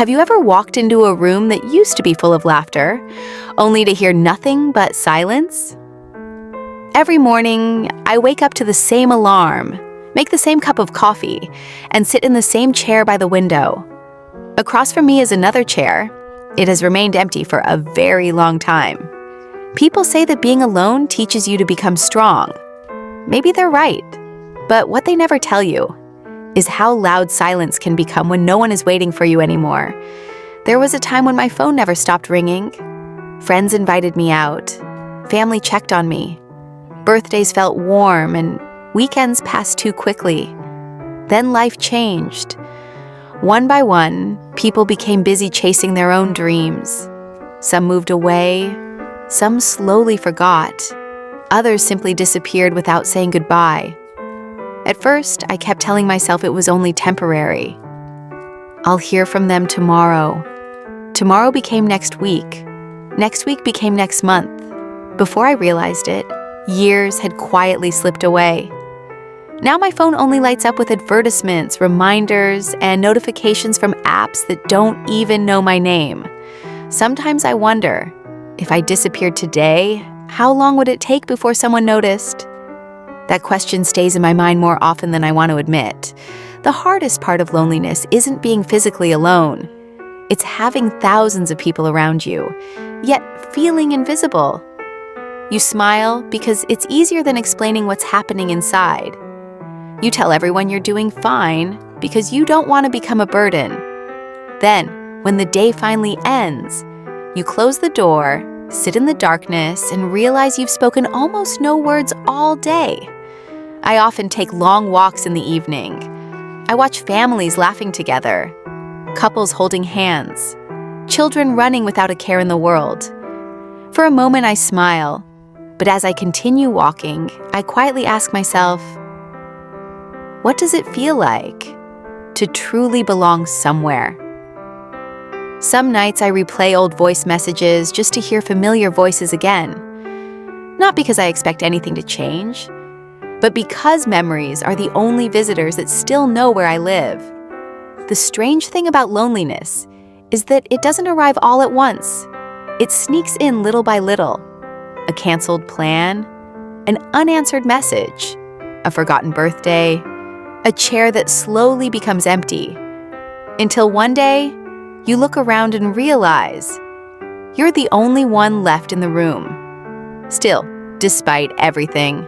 Have you ever walked into a room that used to be full of laughter, only to hear nothing but silence? Every morning, I wake up to the same alarm, make the same cup of coffee, and sit in the same chair by the window. Across from me is another chair. It has remained empty for a very long time. People say that being alone teaches you to become strong. Maybe they're right, but what they never tell you is how loud silence can become when no one is waiting for you anymore. There was a time when my phone never stopped ringing. Friends invited me out. Family checked on me. Birthdays felt warm and weekends passed too quickly. Then life changed. One by one, people became busy chasing their own dreams. Some moved away, some slowly forgot. Others simply disappeared without saying goodbye. At first, I kept telling myself it was only temporary. I'll hear from them tomorrow. Tomorrow became next week. Next week became next month. Before I realized it, years had quietly slipped away. Now my phone only lights up with advertisements, reminders, and notifications from apps that don't even know my name. Sometimes I wonder, if I disappeared today, how long would it take before someone noticed? That question stays in my mind more often than I want to admit. The hardest part of loneliness isn't being physically alone. It's having thousands of people around you, yet feeling invisible. You smile because it's easier than explaining what's happening inside. You tell everyone you're doing fine because you don't want to become a burden. Then, when the day finally ends, you close the door, sit in the darkness, and realize you've spoken almost no words all day. I often take long walks in the evening. I watch families laughing together, couples holding hands, children running without a care in the world. For a moment, I smile, but as I continue walking, I quietly ask myself, what does it feel like to truly belong somewhere? Some nights I replay old voice messages just to hear familiar voices again. Not because I expect anything to change, but because memories are the only visitors that still know where I live. The strange thing about loneliness is that it doesn't arrive all at once. It sneaks in little by little. A canceled plan, an unanswered message, a forgotten birthday, a chair that slowly becomes empty. Until one day, you look around and realize you're the only one left in the room. Still, despite everything.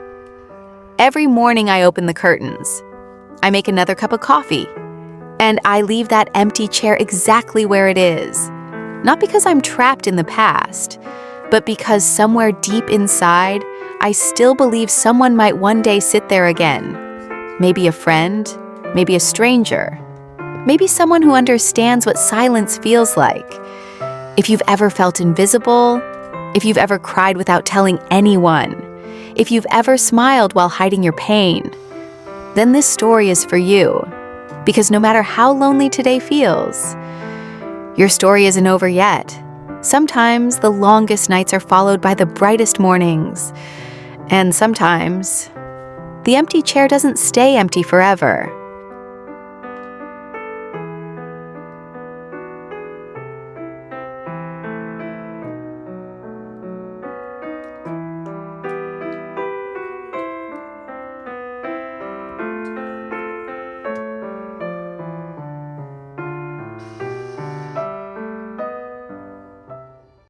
Every morning I open the curtains. I make another cup of coffee. And I leave that empty chair exactly where it is. Not because I'm trapped in the past, but because somewhere deep inside, I still believe someone might one day sit there again. Maybe a friend, maybe a stranger, maybe someone who understands what silence feels like. If you've ever felt invisible, if you've ever cried without telling anyone, if you've ever smiled while hiding your pain, then this story is for you. Because no matter how lonely today feels, your story isn't over yet. Sometimes the longest nights are followed by the brightest mornings. And sometimes the empty chair doesn't stay empty forever.